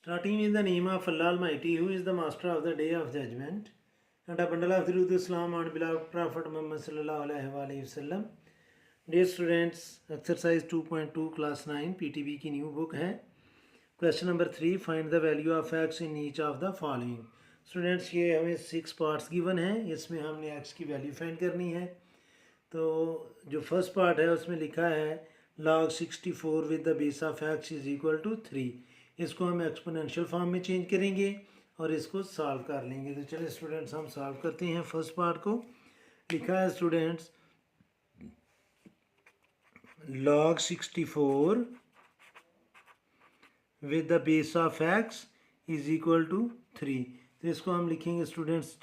Starting in the name of Allah Almighty, who is the master of the day of judgment, and a bundle of truth, Islam, and beloved Prophet Muhammad sallallahu alaihi wasallam. Dear students, exercise 2.2 class 9 PTB की new book है. Question number 3, find the value of x in each of the following. Students, ये हमें 6 parts given हैं, इसमें हमने x की value find करनी है. तो जो फर्स्ट पार्ट है उसमें लिखा है log 64 with the base of x is equal to 3. इसको हम एक्सपोनेंशियल फॉर्म में चेंज करेंगे और इसको सॉल्व कर लेंगे. तो चलिए स्टूडेंट्स हम सॉल्व करते हैं. फर्स्ट पार्ट को लिखा है students log 64 with the base of x is equal to 3. तो इसको हम लिखेंगे students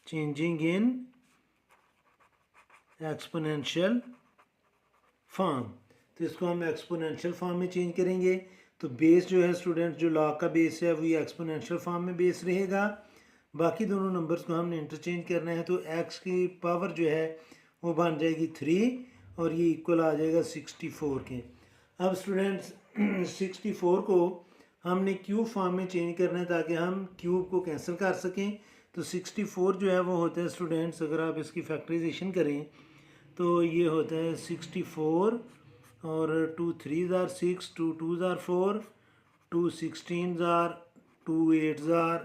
changing in exponential form. तो इसको हम एक्सपोनेंशियल फॉर्म में चेंज करेंगे. तो बेस जो है स्टूडेंट्स, जो लॉग का बेस है वही एक्सपोनेंशियल फॉर्म में बेस रहेगा. बाकी दोनों नंबर्स को हमने इंटरचेंज करना है. तो एक्स की पावर जो है वो बन जाएगी 3 और ये इक्वल आ जाएगा 64 के. अब स्टूडेंट्स 64 को हमने क्यूब फॉर्म में चेंज करना है ताकि हम क्यूब को कैंसिल कर सकें. तो 64 जो है वो होता है स्टूडेंट्स, अगर आप इसकी फैक्टराइजेशन करें तो ये होता है 64 और 2 3s are 6, 2 2s are 4, 2 16s are 2 8s are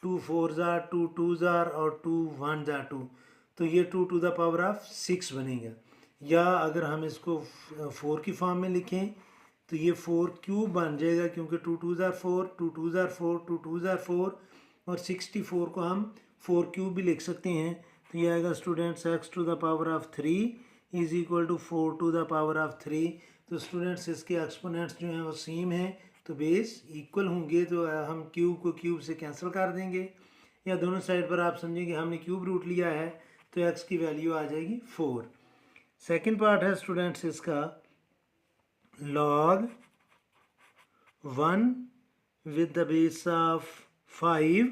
2 4s are 2 2s are और 2 1s are 2. तो ये 2 to the power of 6 बनेगा. या अगर हम इसको 4 की फॉर्म में लिखें तो ये 4 क्यूब बन जाएगा, क्योंकि 2 2s are 4, 2 2s are 4, 2 2s are 4 और 64 को हम 4 क्यूब भी लिख सकते हैं. तो ये आएगा students x to the power of 3 is equal to 4 to the power of 3. तो स्टूडेंट्स इसके एक्सपोनेंट्स जो हैं वो सेम हैं, तो बेस इक्वल होंगे. तो हम क्यूब को क्यूब से कैंसिल कर देंगे, या दोनों साइड पर आप समझेंगे हमने क्यूब रूट लिया है तो x की वैल्यू आ जाएगी 4. सेकेंड पार्ट है स्टूडेंट्स इसका log 1 with the base of 5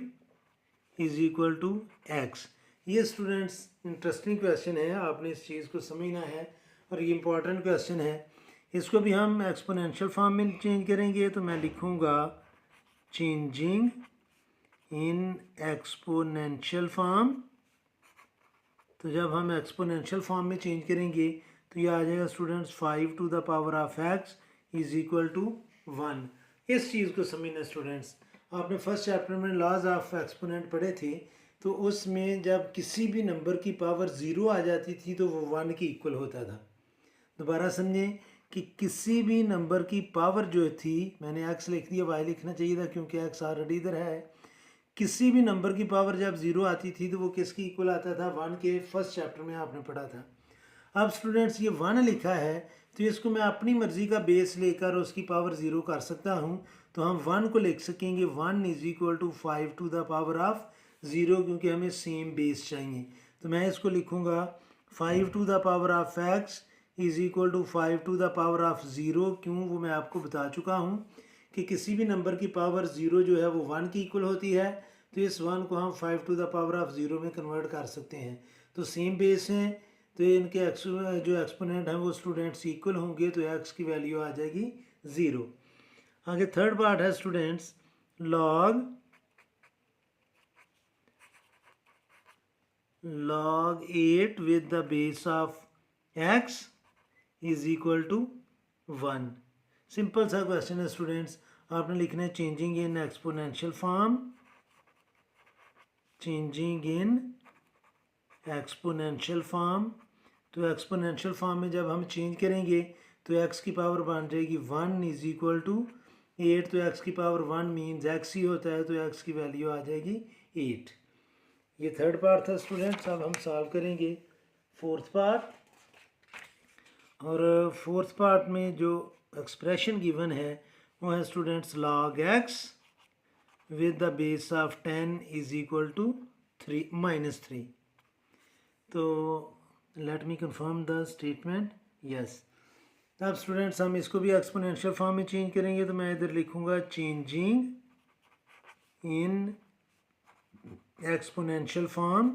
is equal to x. ये स्टूडेंट्स इंटरेस्टिंग क्वेश्चन है, आपने इस चीज़ को समझना है और ये इंपॉर्टेंट क्वेश्चन है. इसको भी हम एक्सपोनेंशियल फॉर्म में चेंज करेंगे. तो मैं लिखूँगा चेंजिंग इन एक्सपोनेंशियल फॉर्म. तो जब हम एक्सपोनेंशियल फॉर्म में चेंज करेंगे तो ये आ जाएगा students 5 to the power of x is equal to 1. इस चीज़ को समझना स्टूडेंट्स, आपने फर्स्ट चैप्टर में लॉज ऑफ एक्सपोनेंट पढ़े थे, तो उसमें जब किसी भी नंबर की पावर 0 आ जाती थी तो वो 1 की इक्वल होता था. दोबारा समझें कि किसी भी नंबर की पावर जो थी, मैंने x लिख दिया, y लिखना चाहिए था क्योंकि x ऑलरेडी इधर है. किसी भी नंबर की पावर जब 0 आती थी तो वो किसकी इक्वल आता था? 1 के. फर्स्ट चैप्टर में आपने पढ़ा था. अब स्टूडेंट्स ये 1 लिखा है तो इसको मैं अपनी मर्ज़ी का बेस लेकर उसकी पावर 0 कर सकता हूँ. तो हम 1 को लिख सकेंगे 1 is equal to 5 to the power of 0, क्योंकि हमें सेम बेस चाहिए. तो मैं इसको लिखूँगा 5 to the power of x is equal to 5 to the power of 0. क्यों? वो मैं आपको बता चुका हूँ कि किसी भी नंबर की पावर 0 जो है वो 1 की इक्वल होती है. तो इस 1 को हम 5 टू द पावर ऑफ 0 में कन्वर्ट कर सकते हैं. तो सेम बेस हैं, तो इनके जो एक्सपोनेंट हैं वो स्टूडेंट्स इक्वल होंगे. तो x की वैल्यू आ जाएगी 0. आगे थर्ड पार्ट है students log 8 with the base of x is equal to 1. Simple सा क्वेश्चन है स्टूडेंट्स. आपने लिखना है changing in exponential form. Changing in exponential form. तो एक्सपोनेंशियल फॉर्म में जब हम चेंज करेंगे तो x की पावर बन जाएगी 1 इज इक्वल टू 8. तो x की पावर 1 मीन्स x ही होता है, तो x की वैल्यू आ जाएगी 8. ये थर्ड पार्ट था स्टूडेंट्स. अब हम सॉल्व करेंगे फोर्थ पार्ट. और फोर्थ पार्ट में जो एक्सप्रेशन गिवन है वो है students log x with the base of 10 is equal to 3 -3. तो let me confirm the statement. Yes. अब स्टूडेंट्स हम इसको भी एक्सपोनेंशियल फॉर्म में चेंज करेंगे. तो मैं इधर लिखूँगा चेंजिंग इन एक्सपोनेंशियल फॉर्म.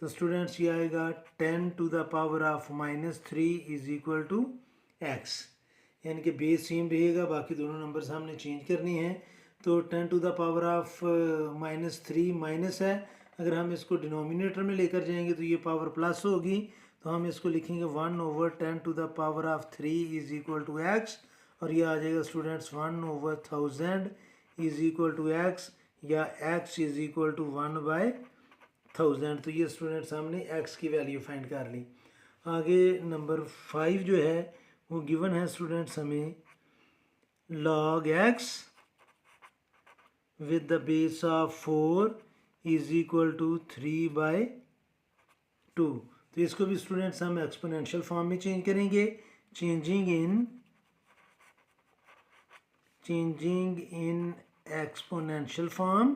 तो स्टूडेंट्स ये आएगा 10 to the power of -3 is equal to x, यानी कि बेस सेम रहेगा, बाकी दोनों नंबर्स हमने चेंज करनी है। तो 10 to the power of -3 minus है, अगर हम इसको डिनोमिनेटर में लेकर जाएंगे तो ये पावर प्लस होगी, तो हम इसको लिखेंगे 1/10 to the power of 3 is equal to x, और ये आ जाएगा students 1/1000 is equal to x, या x इज इक्वल टू 1/1000। तो ये स्टूडेंट्स हमने x की वैल्यू फाइंड कर ली। आगे नंबर 5 जो है वो गिवन है स्टूडेंट्स हमें log x with the base of 4 is equal to 3/2। तो इसको भी स्टूडेंट्स हम एक्सपोनेंशियल फॉर्म में चेंज करेंगे, चेंजिंग इन एक्सपोनेंशियल फॉर्म।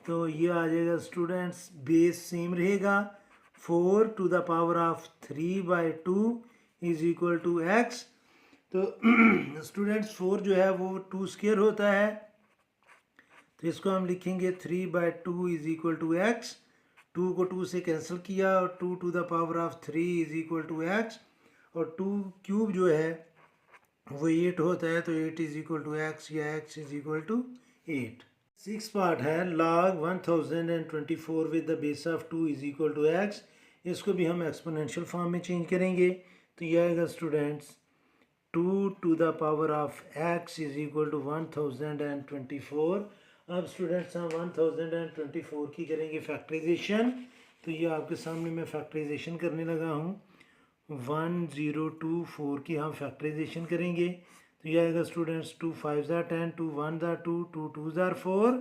तो ये आ जाएगा स्टूडेंट्स, बेस सेम रहेगा, 4 to the power of 3/2 is equal to x. तो स्टूडेंट्स 4 जो है वो 2 स्क्वायर होता है, तो इसको हम लिखेंगे 3/2 इज इक्वल टू एक्स। 2 को 2 से कैंसिल किया और 2 to the power of 3 is equal to x, और 2 क्यूब जो है वो 8 होता है, तो 8 इज इक्वल टू एक्स, या x is equal to 8। 6 part है log 1024 with the base of 2 is equal to x. इसको भी हम एक्सपोनेंशियल फॉर्म में चेंज करेंगे, तो ये आएगा students 2 to the power of x is equal to 1024। अब स्टूडेंट्स हम 1024 की करेंगे फैक्टराइजेशन, तो ये आपके सामने मैं फैक्टराइजेशन करने लगा हूँ। 1024 की हम फैक्टराइजेशन करेंगे, तो ये आएगा स्टूडेंट्स 2 5 ज़ा 10, 2 1 ज़ा 2, 2 2 ज़ा 4,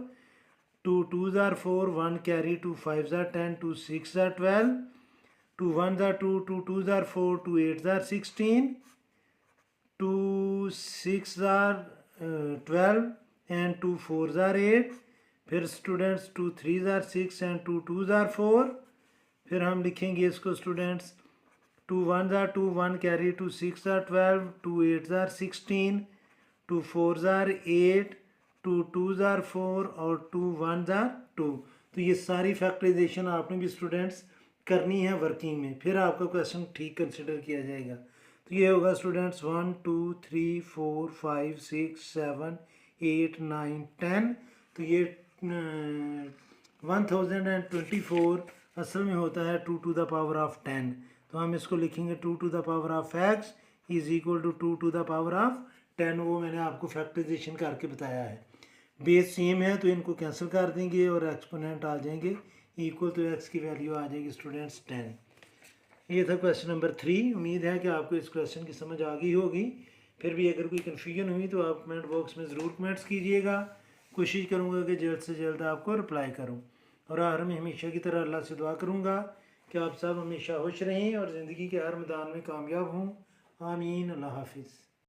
2 2 ज़ा 4, 1 कैरी, 2 5 ज़ा 10, 2 6 ज़ा 12, 2 1 ज़ा 2, 2 2 ज़ा 4, 2 8 ज़ा 16, 2 6 ज़ा 12 एंड 2 4 ज़ा 8। फिर स्टूडेंट्स 2 3 ज़ा 6 एंड 2 2 ज़ा 4। फिर हम लिखेंगे इसको स्टूडेंट्स 2 1 ज़ा 2, 1 कैरी, 2 6 ज़ा 12, 2 8 ज़ा 16, 2 4 ज़ा 8, 2 2 ज़ा 4 और 2 1 ज़ा 2। तो ये सारी फैक्टराइजेशन आपने भी स्टूडेंट्स करनी है वर्किंग में, फिर आपका क्वेश्चन ठीक कंसिडर किया जाएगा। तो ये होगा स्टूडेंट्स 1 2 3 4 5 6 7 8 9 10। तो ये 1024 असल में होता है 2 टू द पावर ऑफ 10, तो हम इसको लिखेंगे 2 to the power of x is equal to 2 to the power of 10। वो मैंने आपको फैक्टराइजेशन करके बताया है। बेस सेम है तो इनको कैंसिल कर देंगे और एक्सपोनेंट आ जाएंगे इक्वल, तो x की वैल्यू आ जाएगी स्टूडेंट्स 10। ये था क्वेश्चन नंबर 3। उम्मीद है कि आपको इस क्वेश्चन की समझ आ गई होगी। फिर भी अगर कोई कन्फ्यूजन हुई तो आप कमेंट बॉक्स में ज़रूर कमेंट्स कीजिएगा, कोशिश करूँगा कि जल्द से जल्द आपको रिप्लाई करूँ। और आखिर में हमेशा की तरह अल्लाह से दुआ करूँगा कि आप सब हमेशा खुश रहें और ज़िंदगी के हर मैदान में कामयाब हों। आमीन। अल्लाह हाफिज़।